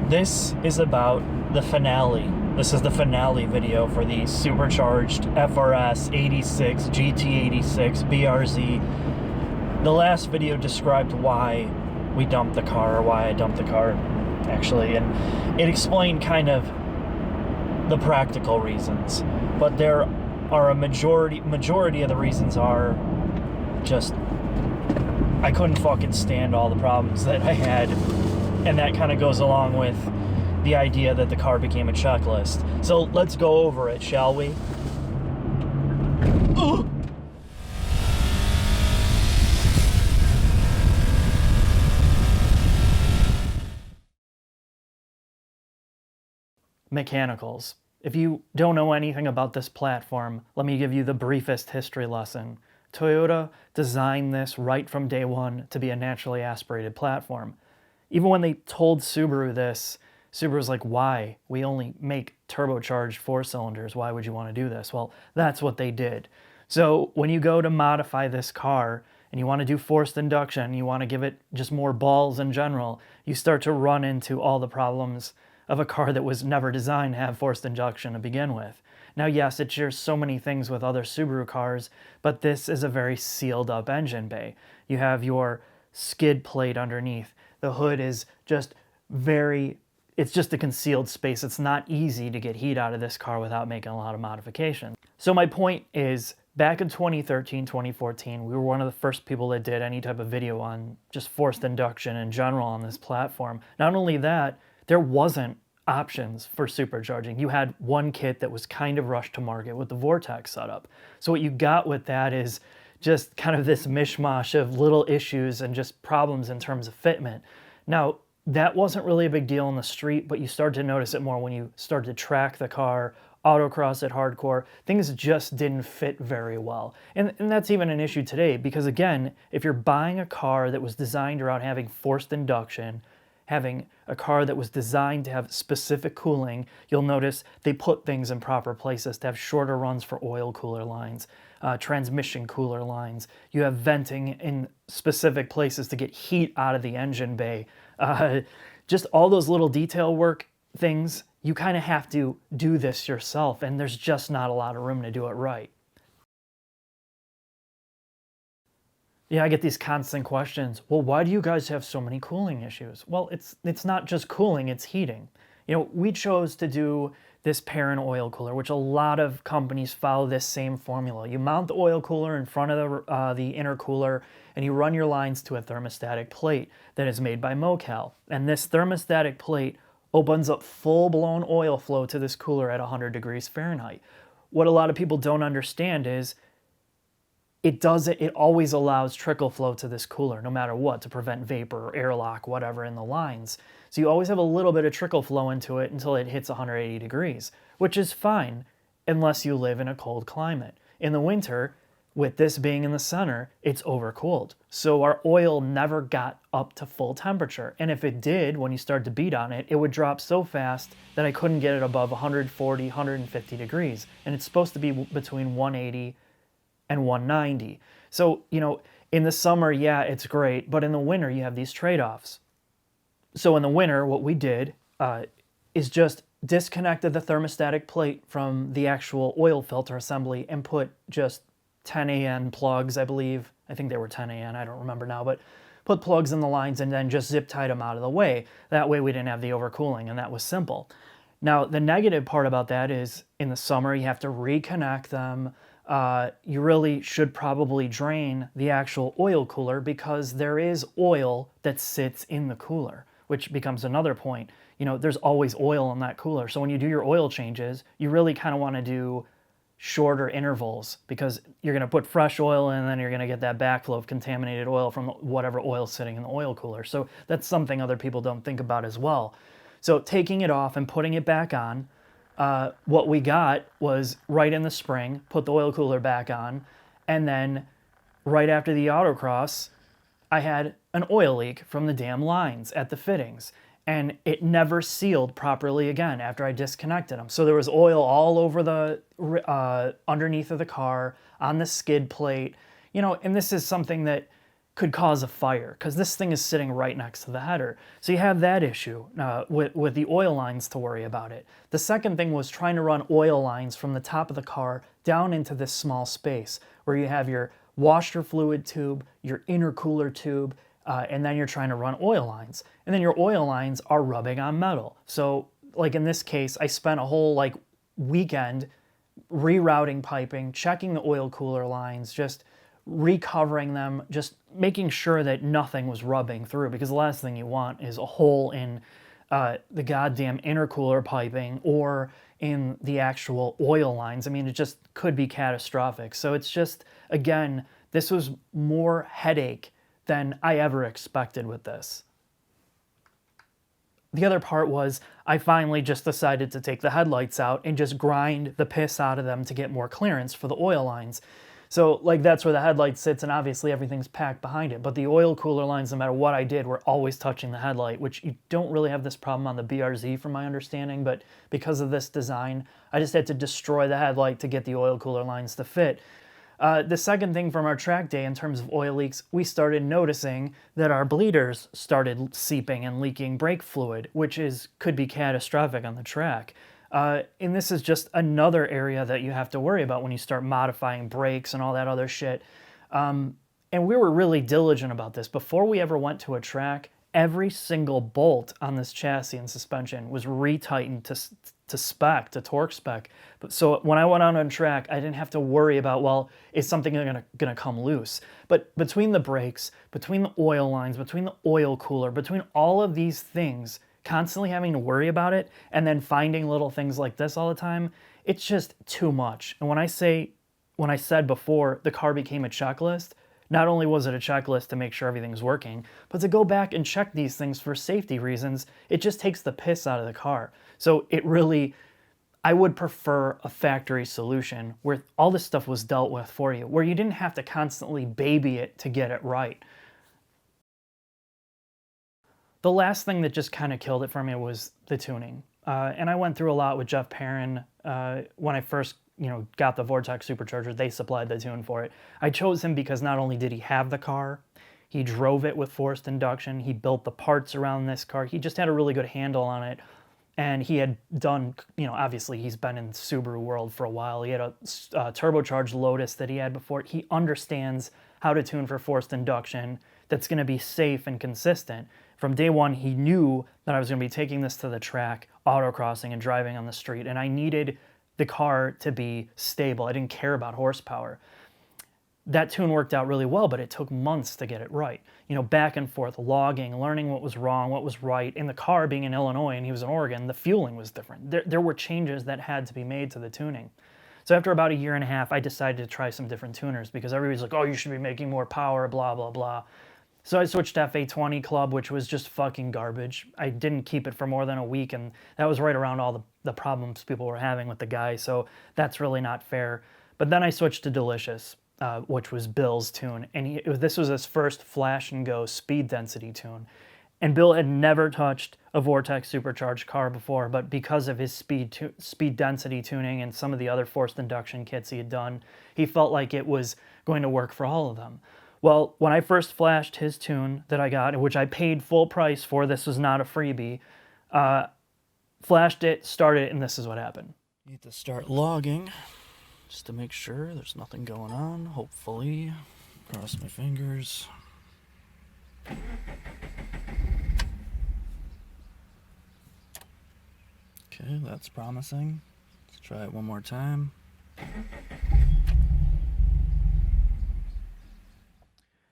This is about the finale. This is the finale video for the Supercharged FRS 86, GT86, BRZ. The last video described why we dumped the car, or why I dumped the car, actually, and it explained kind of the practical reasons. But there are a majority of the reasons are just I couldn't fucking stand all the problems that I had. And that kind of goes along with the idea that the car became a checklist. So let's go over it, shall we? Ugh. Mechanicals. If you don't know anything about this platform, let me give you the briefest history lesson. Toyota designed this right from day one to be a naturally aspirated platform. Even when they told Subaru this, Subaru's like, why? We only make turbocharged 4-cylinders. Why would you want to do this? Well, that's what they did. So when you go to modify this car and you want to do forced induction, you want to give it just more balls in general, you start to run into all the problems of a car that was never designed to have forced induction to begin with. Now, yes, it shares so many things with other Subaru cars, but this is a very sealed up engine bay. You have your skid plate underneath. The hood is just it's just a concealed space. It's not easy to get heat out of this car without making a lot of modifications. So my point is, back in 2013, 2014, we were one of the first people that did any type of video on just forced induction in general on this platform. Not only that, there wasn't options for supercharging. You had one kit that was kind of rushed to market with the Vortex setup. So what you got with that is just kind of this mishmash of little issues and just problems in terms of fitment. Now, that wasn't really a big deal on the street, but you start to notice it more when you start to track the car, autocross it hardcore. Things just didn't fit very well. And that's even an issue today, because again, if you're buying a car that was designed around having forced induction, having a car that was designed to have specific cooling, you'll notice they put things in proper places to have shorter runs for oil cooler lines, transmission cooler lines. You have venting in specific places to get heat out of the engine bay. Just all those little detail work things, you kind of have to do this yourself, and there's just not a lot of room to do it right. Yeah, I get these constant questions. Well, why do you guys have so many cooling issues? Well, it's not just cooling, it's heating. You know, we chose to do this Perrin oil cooler, which a lot of companies follow this same formula. You mount the oil cooler in front of the intercooler, and you run your lines to a thermostatic plate that is made by Mocal. And this thermostatic plate opens up full-blown oil flow to this cooler at 100 degrees Fahrenheit. What a lot of people don't understand is it always allows trickle flow to this cooler, no matter what, to prevent vapor or airlock, whatever, in the lines. So you always have a little bit of trickle flow into it until it hits 180 degrees, which is fine unless you live in a cold climate. In the winter, with this being in the center, it's overcooled. So our oil never got up to full temperature. And if it did, when you start to beat on it, it would drop so fast that I couldn't get it above 140, 150 degrees. And it's supposed to be between 180 and 190. So, you know, in the summer, yeah, it's great, but in the winter, you have these trade-offs. So in the winter, what we did is just disconnected the thermostatic plate from the actual oil filter assembly and put just 10 AN plugs, I believe. I think they were 10 AN, I don't remember now, but put plugs in the lines and then just zip tied them out of the way. That way we didn't have the overcooling, and that was simple. Now, the negative part about that is in the summer, you have to reconnect them. You really should probably drain the actual oil cooler because there is oil that sits in the cooler, which becomes another point. You know, there's always oil in that cooler. So when you do your oil changes, you really kind of want to do shorter intervals because you're going to put fresh oil in and then you're going to get that backflow of contaminated oil from whatever oil's sitting in the oil cooler. So that's something other people don't think about as well. So taking it off and putting it back on, what we got was right in the spring, put the oil cooler back on, and then right after the autocross, I had an oil leak from the damn lines at the fittings, and it never sealed properly again after I disconnected them. So there was oil all over the underneath of the car, on the skid plate, you know, and this is something that could cause a fire because this thing is sitting right next to the header. So you have that issue with the oil lines to worry about it. The second thing was trying to run oil lines from the top of the car down into this small space where you have your washer fluid tube, your intercooler tube, and then you're trying to run oil lines. And then your oil lines are rubbing on metal. So like in this case, I spent a whole like weekend rerouting piping, checking the oil cooler lines, just recovering them, just making sure that nothing was rubbing through, because the last thing you want is a hole in the goddamn intercooler piping or in the actual oil lines. I mean, it just could be catastrophic. So it's just, again, this was more headache than I ever expected with this. The other part was I finally just decided to take the headlights out and just grind the piss out of them to get more clearance for the oil lines. So like that's where the headlight sits, and obviously everything's packed behind it. But the oil cooler lines, no matter what I did, were always touching the headlight, which you don't really have this problem on the BRZ from my understanding. But because of this design, I just had to destroy the headlight to get the oil cooler lines to fit. The second thing from our track day in terms of oil leaks, we started noticing that our bleeders started seeping and leaking brake fluid, which could be catastrophic on the track. And this is just another area that you have to worry about when you start modifying brakes and all that other shit. And we were really diligent about this. Before we ever went to a track, every single bolt on this chassis and suspension was retightened to spec, to torque spec. But so when I went out on track, I didn't have to worry about, well, is something gonna come loose? But between the brakes, between the oil lines, between the oil cooler, between all of these things, constantly having to worry about it and then finding little things like this all the time, it's just too much. And when I said before the car became a checklist, not only was it a checklist to make sure everything's working, but to go back and check these things for safety reasons, it just takes the piss out of the car. So it really, I would prefer a factory solution where all this stuff was dealt with for you, where you didn't have to constantly baby it to get it right. The last thing that just kind of killed it for me was the tuning. And I went through a lot with Jeff Perrin when I first got the Vortex Supercharger. They supplied the tune for it. I chose him because not only did he have the car, he drove it with forced induction, he built the parts around this car, he just had a really good handle on it. And he had done, obviously he's been in the Subaru world for a while. He had a turbocharged Lotus that he had before. He understands how to tune for forced induction that's going to be safe and consistent. From day one, he knew that I was going to be taking this to the track, autocrossing and driving on the street, and I needed the car to be stable. I didn't care about horsepower. That tune worked out really well, but it took months to get it right. Back and forth, logging, learning what was wrong, what was right. In the car, being in Illinois and he was in Oregon, the fueling was different. There were changes that had to be made to the tuning. So after about a year and a half, I decided to try some different tuners because everybody's like, oh, you should be making more power, blah, blah, blah. So I switched to FA20 Club, which was just fucking garbage. I didn't keep it for more than a week, and that was right around all the problems people were having with the guy, so that's really not fair. But then I switched to Delicious, which was Bill's tune, and this was his first flash and go speed density tune. And Bill had never touched a Vortex Supercharged car before, but because of his speed density tuning and some of the other forced induction kits he had done, he felt like it was going to work for all of them. Well, when I first flashed his tune that I got, which I paid full price for, this was not a freebie, flashed it, started it, and this is what happened. Need to start logging just to make sure there's nothing going on, hopefully. Cross my fingers. Okay, that's promising. Let's try it one more time.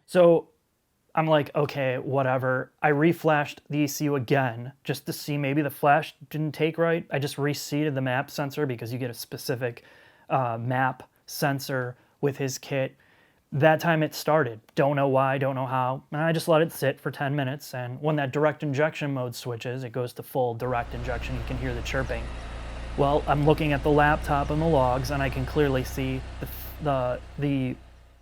So I'm like, okay, whatever. I reflashed the ECU again just to see maybe the flash didn't take right. I just reseated the map sensor because you get a specific map sensor with his kit. That time it started. Don't know why, don't know how. And I just let it sit for 10 minutes. And when that direct injection mode switches, it goes to full direct injection. You can hear the chirping. Well, I'm looking at the laptop and the logs, and I can clearly see the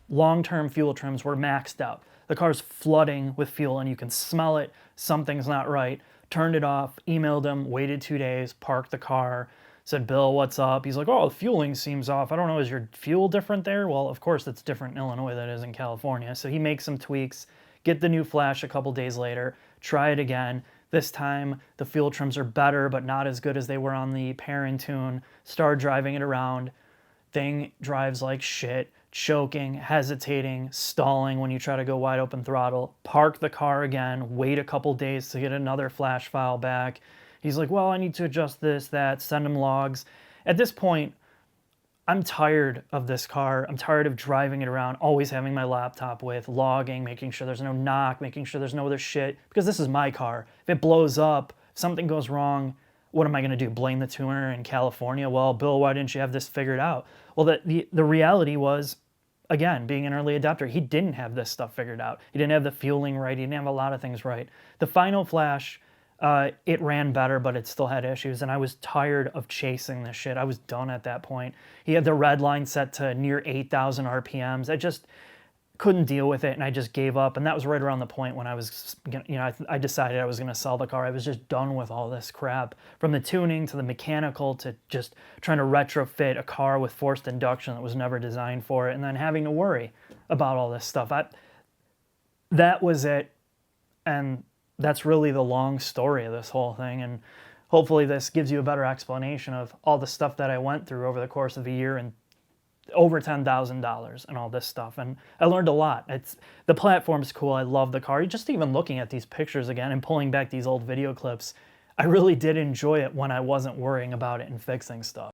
long-term fuel trims were maxed out. The car's flooding with fuel and you can smell it. Something's not right. Turned it off, emailed him, waited 2 days, parked the car. Said, Bill, what's up? He's like, oh, the fueling seems off. I don't know, is your fuel different there? Well, of course it's different in Illinois than it is in California. So he makes some tweaks, get the new flash a couple days later, try it again. This time the fuel trims are better, but not as good as they were on the Perrin tune. Start driving it around. Thing drives like shit, choking, hesitating, stalling when you try to go wide open throttle. Park the car again, wait a couple days to get another flash file back. He's like, well, I need to adjust this, that, send him logs. At this point, I'm tired of this car. I'm tired of driving it around, always having my laptop with, logging, making sure there's no knock, making sure there's no other shit, because this is my car. If it blows up, if something goes wrong, what am I going to do? Blame the tuner in California? Well, Bill, why didn't you have this figured out? Well, the reality was, again, being an early adopter, he didn't have this stuff figured out. He didn't have the fueling right. He didn't have a lot of things right. The final flash, it ran better, but it still had issues, and I was tired of chasing this shit. I was done at that point. He had the red line set to near 8,000 RPMs. I just couldn't deal with it, and I just gave up, and that was right around the point when I was, I decided I was going to sell the car. I was just done with all this crap, from the tuning to the mechanical to just trying to retrofit a car with forced induction that was never designed for it, and then having to worry about all this stuff. That was it, and that's really the long story of this whole thing, and hopefully this gives you a better explanation of all the stuff that I went through over the course of a year and over $10,000 and all this stuff. And I learned a lot. The platform's cool. I love the car. Just even looking at these pictures again and pulling back these old video clips, I really did enjoy it when I wasn't worrying about it and fixing stuff.